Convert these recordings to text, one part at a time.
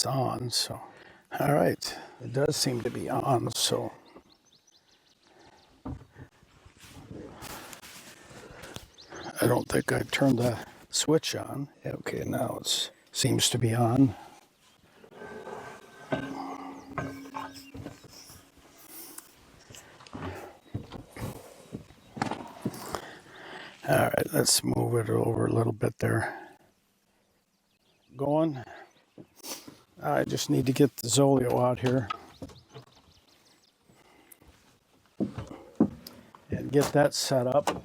it's on, so. All right, it does seem to be on, so. I don't think I turned the switch on. Okay, now it seems to be on. All right, let's move it over a little bit there. Going. I just need to get the Zoleo out here and get that set up.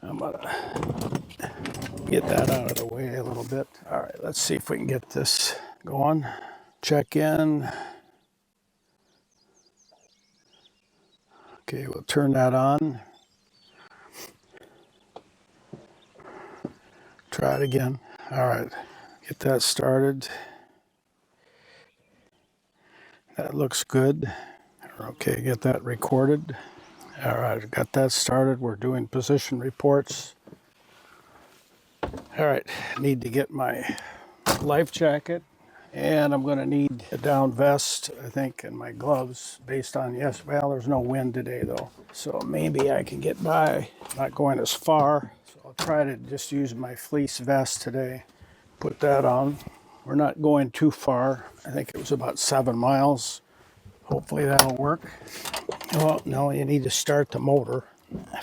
I'm gonna get that out of the way a little bit. All right, let's see if we can get this going. Check in. Okay, we'll turn that on. Try it again. All right, get that started. That looks good. Okay, get that recorded. All right, got that started. We're doing position reports. All right, need to get my life jacket, and I'm going to need a down vest, I think, and my gloves based on, yes, well, there's no wind today, though. So maybe I can get by, not going as far. So I'll try to just use my fleece vest today. Put that on. We're not going too far. I think it was about 7 miles. Hopefully that'll work. Well, no, you need to start the motor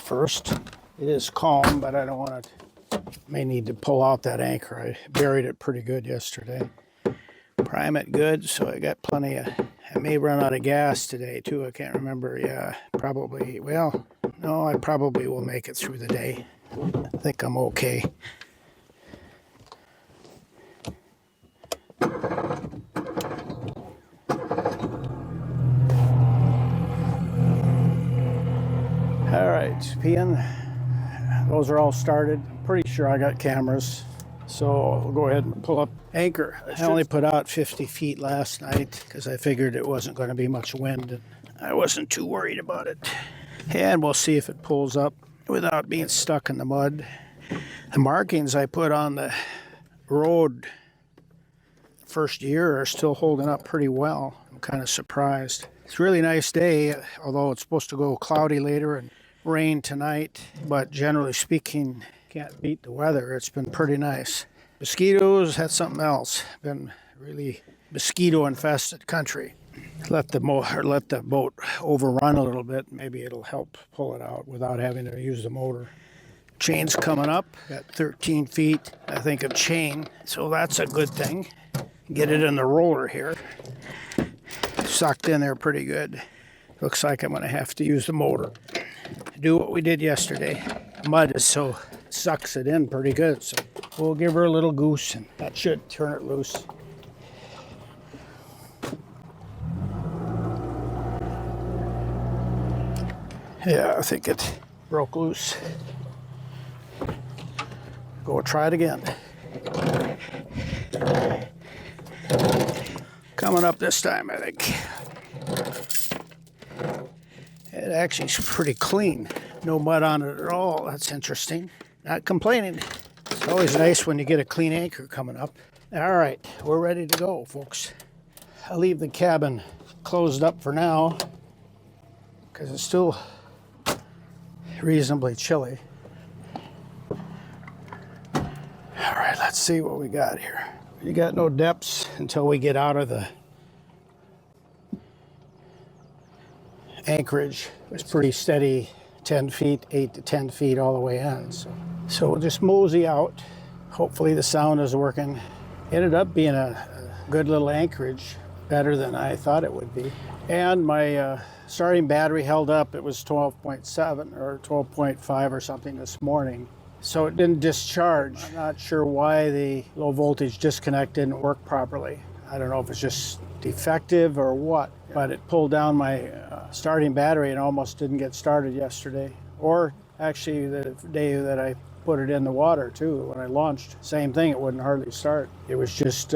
first. It is calm, but I don't want to, may need to pull out that anchor. I buried it pretty good yesterday. Prime it good, so I got plenty of, I may run out of gas today too. I can't remember. Yeah, probably, well, no, I probably will make it through the day. I think I'm okay. All right, peeing. Those are all started. Pretty sure I got cameras, so we'll go ahead and pull up anchor. I only put out 50 feet last night because I figured it wasn't going to be much wind, and I wasn't too worried about it. And we'll see if it pulls up without being stuck in the mud. The markings I put on the road first year are still holding up pretty well. I'm kind of surprised. It's a really nice day, although it's supposed to go cloudy later and rain tonight, but generally speaking, can't beat the weather. It's been pretty nice. Mosquitoes, that's something else. Been really mosquito infested country. Let the boat overrun a little bit. Maybe it'll help pull it out without having to use the motor. Chain's coming up. Got 13 feet, I think, of chain, so that's a good thing. Get it in the roller here. Sucked in there pretty good. Looks like I'm going to have to use the motor. Do what we did yesterday. Mud is so sucks it in pretty good, so we'll give her a little goose, and that should turn it loose. Yeah, I think it broke loose. Go try it again. Coming up this time, I think. It actually is pretty clean. No mud on it at all. That's interesting. Not complaining. It's always nice when you get a clean anchor coming up. All right, we're ready to go, folks. I'll leave the cabin closed up for now because it's still reasonably chilly. All right, let's see what we got here. You got no depths until we get out of the anchorage. It's pretty steady, 10 feet, 8 to 10 feet all the way in. So we'll just mosey out. Hopefully the sound is working. Ended up being a good little anchorage, better than I thought it would be. And my starting battery held up. It was 12.7 or 12.5 or something this morning. So it didn't discharge. I'm not sure why the low voltage disconnect didn't work properly. I don't know if it's just defective or what, but it pulled down my starting battery and almost didn't get started yesterday. Or actually the day that I put it in the water too, when I launched, same thing, it wouldn't hardly start. It was just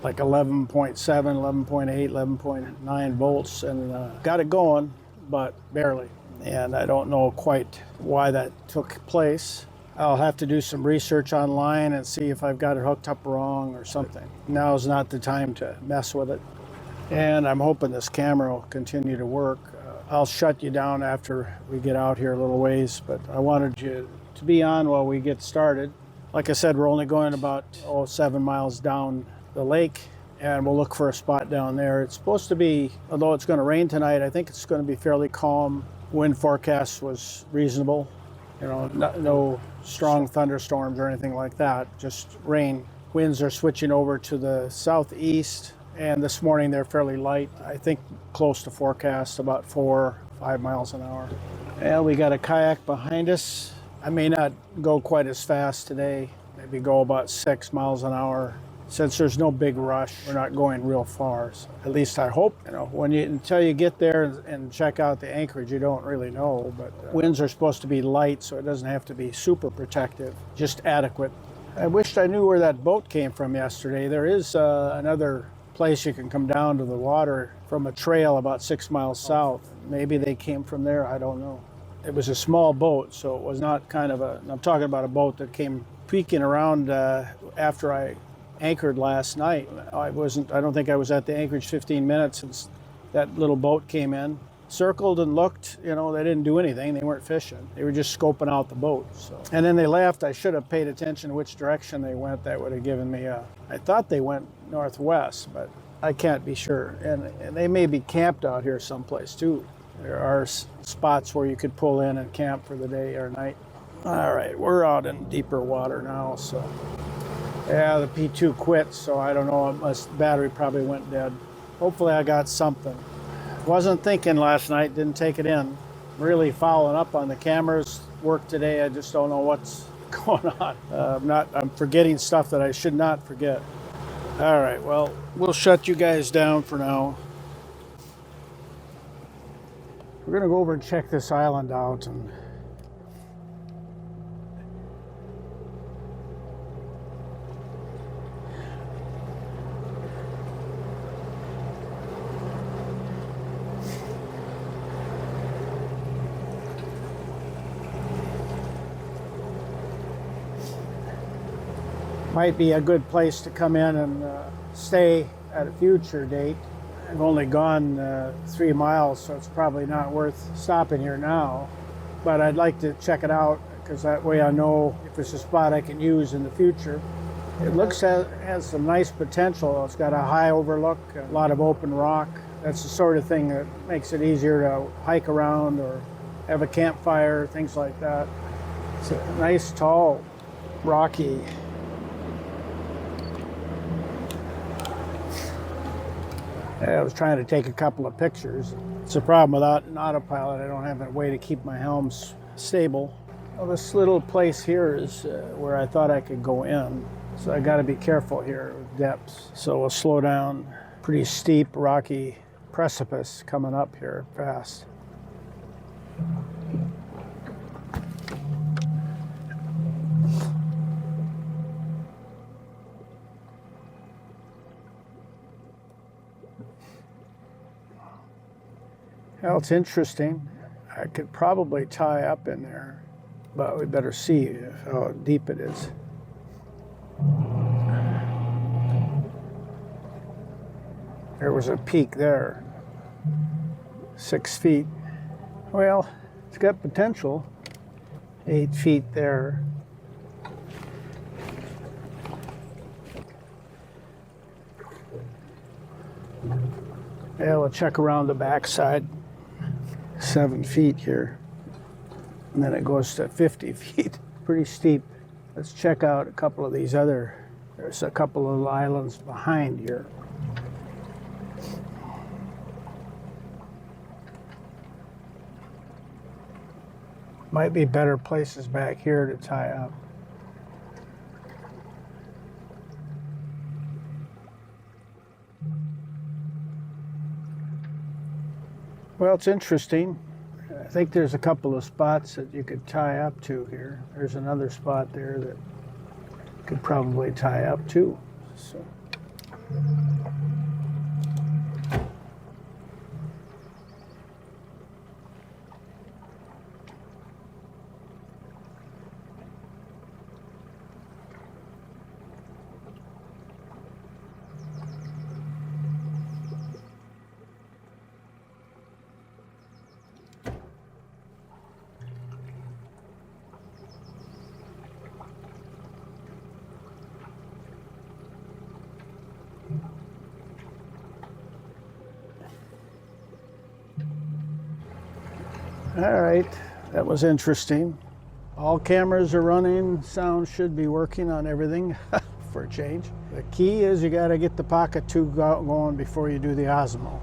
like 11.7, 11.8, 11.9 volts, and got it going, but barely. And I don't know quite why that took place. I'll have to do some research online and see if I've got it hooked up wrong or something. Now's not the time to mess with it. And I'm hoping this camera will continue to work. I'll shut you down after we get out here a little ways, but I wanted you to be on while we get started. Like I said, we're only going about 7 miles down the lake, and we'll look for a spot down there. It's supposed to be, although it's going to rain tonight, I think it's going to be fairly calm. Wind forecast was reasonable. You know, no strong thunderstorms or anything like that, just rain. Winds are switching over to the southeast, and this morning they're fairly light. I think close to forecast, about 4-5 miles an hour. And we got a kayak behind us. I may not go quite as fast today, maybe go about 6 miles an hour. Since there's no big rush, we're not going real far. So at least I hope. You know, until you get there and check out the anchorage, you don't really know. But winds are supposed to be light, so it doesn't have to be super protective, just adequate. I wished I knew where that boat came from yesterday. There is another place you can come down to the water from a trail about 6 miles south. Maybe they came from there, I don't know. It was a small boat, so it was not kind of I'm talking about a boat that came peeking around after I anchored last night. I don't think I was at the anchorage 15 minutes since that little boat came in, circled and looked. You know, they didn't do anything. They weren't fishing. They were just scoping out the boat. So, and then they left. I should have paid attention to which direction they went. That would have given me I thought they went northwest, but I can't be sure. And they may be camped out here someplace too. There are spots where you could pull in and camp for the day or night. All right, we're out in deeper water now, so. Yeah, the P2 quit, so I don't know, the battery probably went dead. Hopefully I got something. Wasn't thinking last night, didn't take it in. Really following up on the cameras work today. I just don't know what's going on. I'm forgetting stuff that I should not forget. All right, well, we'll shut you guys down for now. We're gonna go over and check this island out, and might be a good place to come in and stay at a future date. I've only gone 3 miles, so it's probably not worth stopping here now. But I'd like to check it out, because that way I know if it's a spot I can use in the future. It has some nice potential. It's got a high overlook, a lot of open rock. That's the sort of thing that makes it easier to hike around or have a campfire, things like that. It's a nice, tall, rocky. I was trying to take a couple of pictures. It's a problem without an autopilot. I don't have a way to keep my helms stable. Well, this little place here is where I thought I could go in. So I got to be careful here with depths. So we'll slow down. Pretty steep, rocky precipice coming up here fast. Well, it's interesting. I could probably tie up in there, but we better see how deep it is. There was a peak there, 6 feet. Well, it's got potential. 8 feet there. Yeah, we'll check around the backside. 7 feet here, and then it goes to 50 feet. Pretty steep. Let's check out a couple of these there's a couple of islands behind here. Might be better places back here to tie up. Well, it's interesting. I think there's a couple of spots that you could tie up to here. There's another spot there that could probably tie up to. So All right, that was interesting. All cameras are running, sound should be working on everything for a change. The key is you gotta get the pocket tube going before you do the Osmo.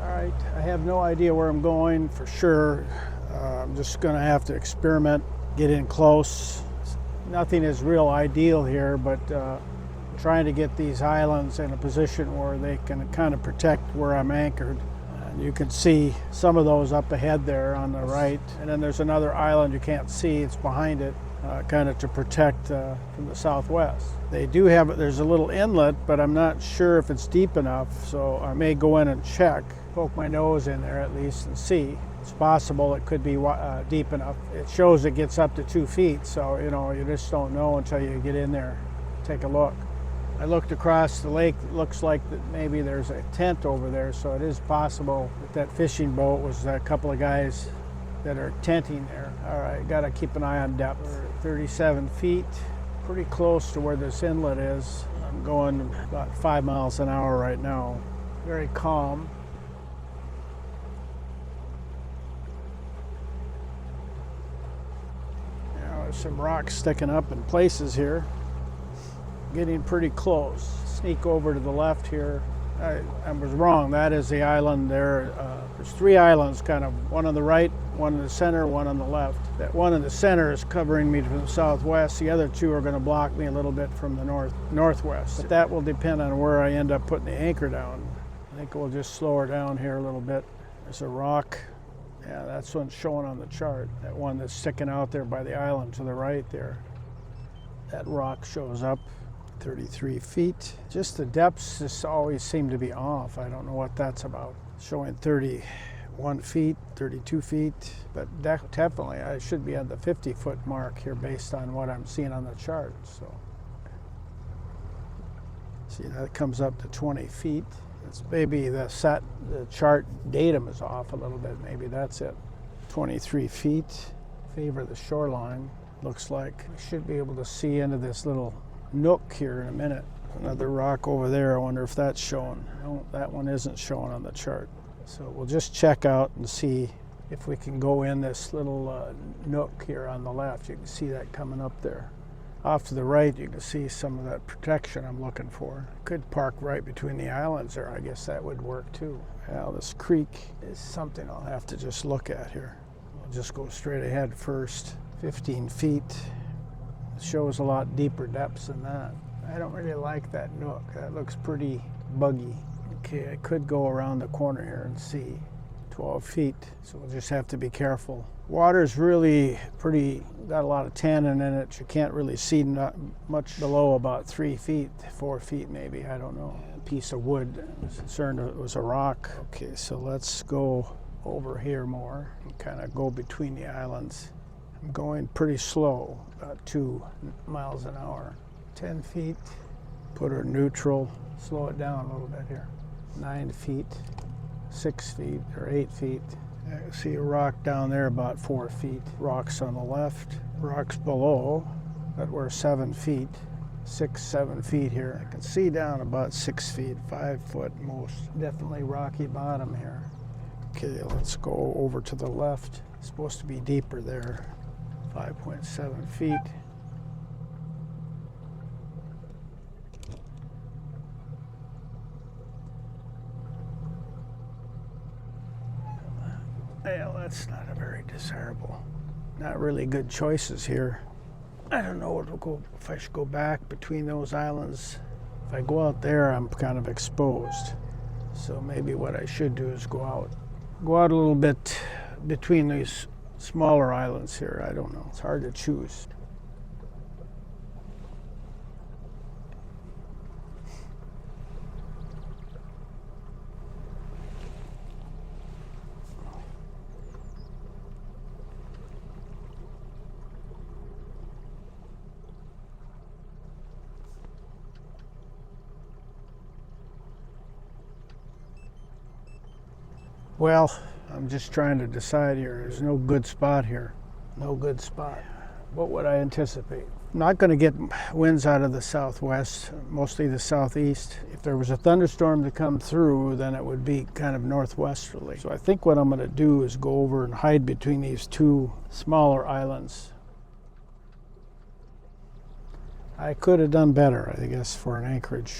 All right, I have no idea where I'm going for sure. I'm just gonna have to experiment, get in close. Nothing is real ideal here, but trying to get these islands in a position where they can kind of protect where I'm anchored. And you can see some of those up ahead there on the right. And then there's another island you can't see, it's behind it, kind of to protect from the southwest. They do have, there's a little inlet, but I'm not sure if it's deep enough, so I may go in and check, poke my nose in there at least and see. It's possible it could be deep enough. It shows it gets up to 2 feet, so you know, you just don't know until you get in there, take a look. I looked across the lake, it looks like that maybe there's a tent over there, so it is possible that fishing boat was a couple of guys that are tenting there. All right, gotta keep an eye on depth. We're 37 feet, pretty close to where this inlet is. I'm going about 5 miles an hour right now. Very calm. Now, there's some rocks sticking up in places here. Getting pretty close. Sneak over to the left here. I was wrong, that is the island there. There's 3 islands, kind of, one on the right, one in the center, one on the left. That one in the center is covering me from the southwest. The other 2 are going to block me a little bit from the northwest. But that will depend on where I end up putting the anchor down. I think we'll just slow her down here a little bit. There's a rock. Yeah, that's one's showing on the chart. That one that's sticking out there by the island to the right there. That rock shows up. 33 feet. Just the depths just always seem to be off. I don't know what that's about. Showing 31 feet, 32 feet, but definitely I should be at the 50-foot mark here based on what I'm seeing on the chart. So, see, that comes up to 20 feet. It's maybe the chart datum is off a little bit. Maybe that's it. 23 feet. Favor the shoreline. Looks like I should be able to see into this little nook here in a minute. Another rock over there. I wonder if that's showing. No, that one isn't showing on the chart. So we'll just check out and see if we can go in this little nook here on the left. You can see that coming up there. Off to the right, you can see some of that protection I'm looking for. Could park right between the islands there. I guess that would work too. Well, this creek is something I'll have to just look at here. I'll just go straight ahead first. 15 feet. Shows a lot deeper depths than that. I don't really like that nook. That looks pretty buggy. Okay, I could go around the corner here and see. 12 feet, so we'll just have to be careful. Water's really pretty, got a lot of tannin in it. You can't really see not much below about 3 feet, 4 feet maybe, I don't know. A piece of wood, I was concerned it was a rock. Okay, so let's go over here more and kind of go between the islands. I'm going pretty slow, about 2 miles an hour. 10 feet, put her neutral, slow it down a little bit here. 9 feet, 6 feet, or 8 feet. I see a rock down there about 4 feet. Rocks on the left, rocks below, but we're 7 feet, 6, 7 feet here. I can see down about 6 feet, 5 foot most. Definitely rocky bottom here. Okay, let's go over to the left. It's supposed to be deeper there. 5.7 feet. Well, that's not a very desirable. Not really good choices here. I don't know if I should go back between those islands. If I go out there, I'm kind of exposed. So maybe what I should do is go out a little bit between these smaller islands here. I don't know. It's hard to choose. Well, I'm just trying to decide here. There's no good spot here. No good spot. What would I anticipate? I'm not going to get winds out of the southwest, mostly the southeast. If there was a thunderstorm to come through, then it would be kind of northwesterly. So I think what I'm going to do is go over and hide between these two smaller islands. I could have done better, I guess, for an anchorage.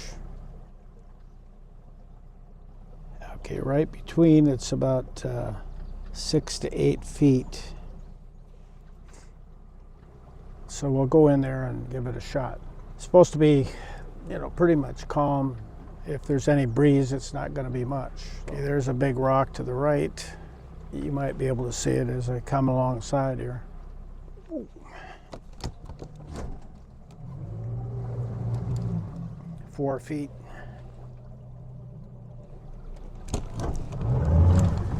Okay, right between, it's about 6 to 8 feet. So we'll go in there and give it a shot. It's supposed to be, pretty much calm. If there's any breeze, it's not going to be much. Okay, there's a big rock to the right. You might be able to see it as I come alongside here. Ooh. 4 feet.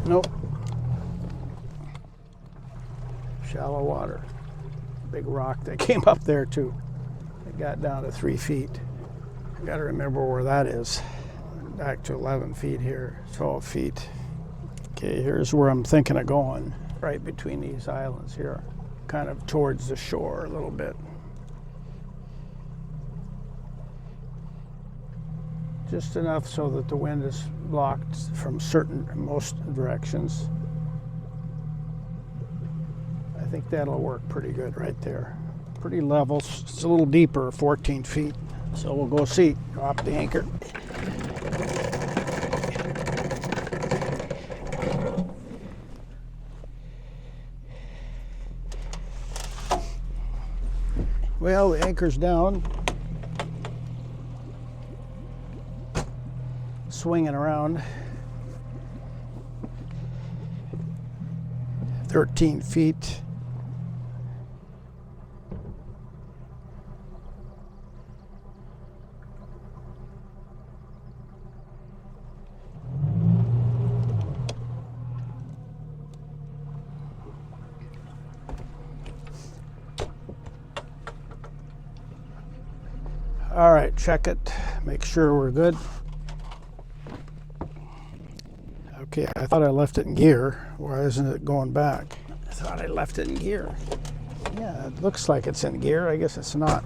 Nope. Shallow water. Big rock that came up there too. It got down to 3 feet. I got to remember where that is. Back to 11 feet here, 12 feet. Okay, here's where I'm thinking of going. Right between these islands here. Kind of towards the shore a little bit. Just enough so that the wind is blocked from most directions. I think that'll work pretty good right there. Pretty level. It's a little deeper, 14 feet. So we'll go see. Drop the anchor. Well, the anchor's down. Swinging around 13 feet. All right, check it, make sure we're good. Okay, I thought I left it in gear. Why isn't it going back? I thought I left it in gear. Yeah, it looks like it's in gear. I guess it's not.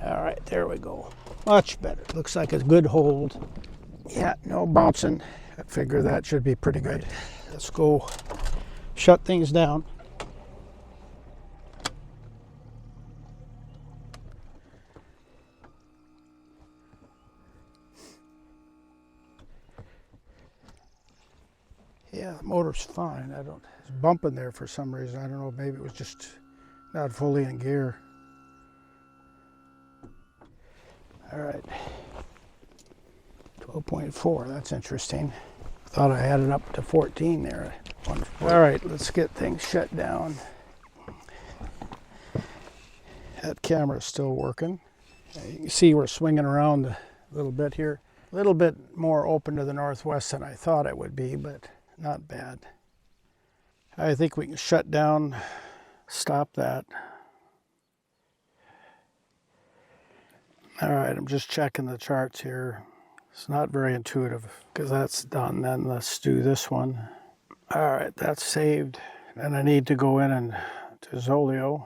All right, there we go. Much better. Looks like a good hold. Yeah, no bouncing. I figure that should be pretty good. Let's go shut things down. Yeah, the motor's fine. It's bumping there for some reason. I don't know, maybe it was just not fully in gear. All right. 12.4, that's interesting. Thought I had it up to 14 there. All right, let's get things shut down. That camera's still working. You can see we're swinging around a little bit here. A little bit more open to the northwest than I thought it would be, but not bad. I think we can shut down, stop that. All right, I'm just checking the charts here. It's not very intuitive because that's done. Then let's do this one. All right, that's saved. And I need to go in and to Zolio.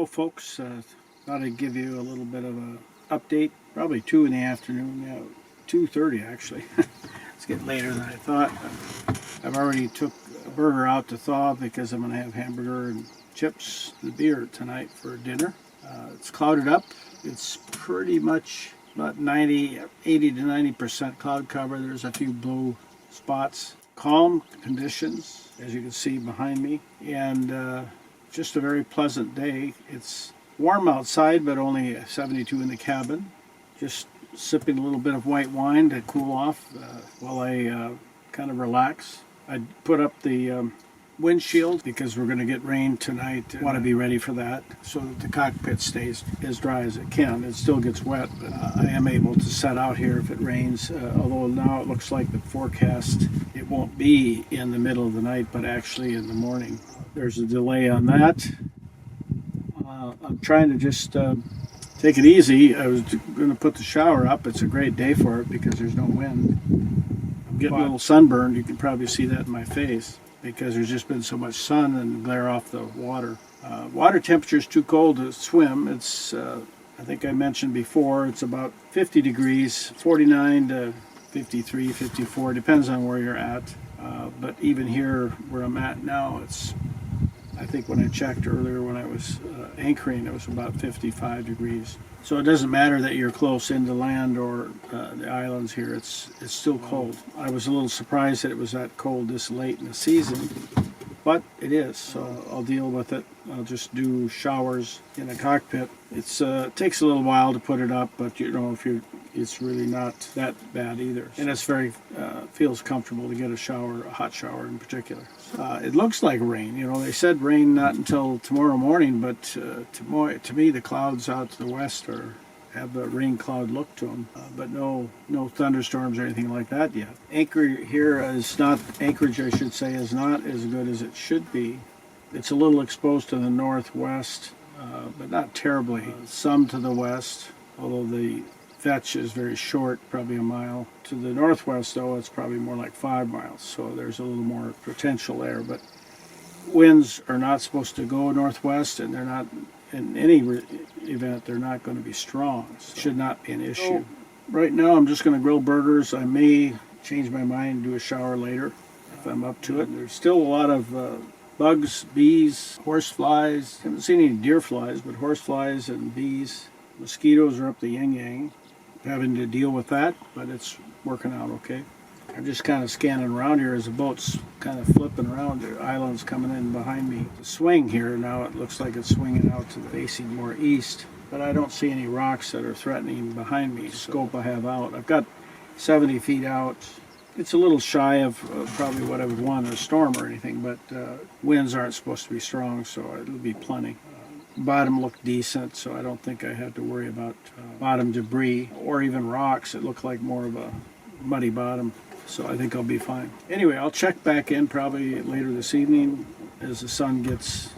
Hello folks, thought I'd give you a little bit of a update, probably 2 in the afternoon, yeah, 2:30 actually. It's getting later than I thought. I've already took a burger out to thaw because I'm going to have hamburger and chips and beer tonight for dinner. It's clouded up. It's pretty much about 80 to 90% cloud cover. There's a few blue spots. Calm conditions, as you can see behind me, and just a very pleasant day. It's warm outside, but only 72 in the cabin. Just sipping a little bit of white wine to cool off while I kind of relax. I put up the windshield because we're going to get rain tonight. I want to be ready for that so that the cockpit stays as dry as it can. It still gets wet, but I am able to set out here if it rains, although now it looks like the forecast, it won't be in the middle of the night, but actually in the morning. There's a delay on that. I'm trying to just take it easy. I was going to put the shower up. It's a great day for it because there's no wind. I'm getting a little sunburned. You can probably see that in my face because there's just been so much sun and glare off the water. Water temperature is too cold to swim. It's, I think I mentioned before, it's about 50 degrees, 49 to 53, 54, depends on where you're at. But even here where I'm at now, it's, I think when I checked earlier when I was anchoring, it was about 55 degrees. So it doesn't matter that you're close into land or the islands here, it's still cold. I was a little surprised that it was that cold this late in the season, but it is, so I'll deal with it. I'll just do showers in the cockpit. It takes a little while to put it up, but you know, it's really not that bad either. And it's very, feels comfortable to get a shower, a hot shower in particular. It looks like rain, you know, they said rain not until tomorrow morning, but to me the clouds out to the west have a rain cloud look to them, but no thunderstorms or anything like that yet. Anchorage I should say, is not as good as it should be. It's a little exposed to the northwest, but not terribly. Some to the west, although the fetch is very short, probably a mile. To the northwest, though, it's probably more like 5 miles, so there's a little more potential there. But winds are not supposed to go northwest, and they're not, in any event, they're not going to be strong. So it should not be an issue. So, right now, I'm just going to grill burgers. I may change my mind and do a shower later if I'm up to it. There's still a lot of bugs, bees, horseflies. I haven't seen any deer flies, but horseflies and bees. Mosquitoes are up the yin-yang. Having to deal with that, but it's working out okay. I'm just kind of scanning around here as the boat's kind of flipping around. The island's coming in behind me. The swing here, now it looks like it's swinging out to the facing more east, but I don't see any rocks that are threatening behind me. Scope I have out. I've got 70 feet out. It's a little shy of probably what I would want in a storm or anything, but winds aren't supposed to be strong, so it'll be plenty. Bottom looked decent, so I don't think I had to worry about bottom debris or even rocks. It looked like more of a muddy bottom, so I think I'll be fine. Anyway, I'll check back in probably later this evening as the sun gets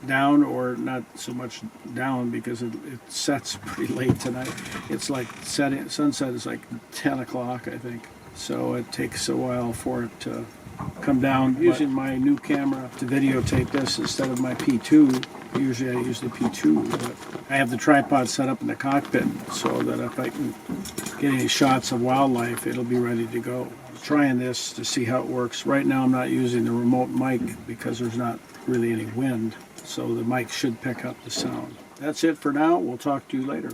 down, or not so much down because it sets pretty late tonight. It's like sunset is like 10 o'clock, I think. So it takes a while for it to come down. I'm using my new camera to videotape this instead of my P2. Usually I use the P2, but I have the tripod set up in the cockpit so that if I can get any shots of wildlife, it'll be ready to go. I'm trying this to see how it works. Right now I'm not using the remote mic because there's not really any wind, so the mic should pick up the sound. That's it for now. We'll talk to you later.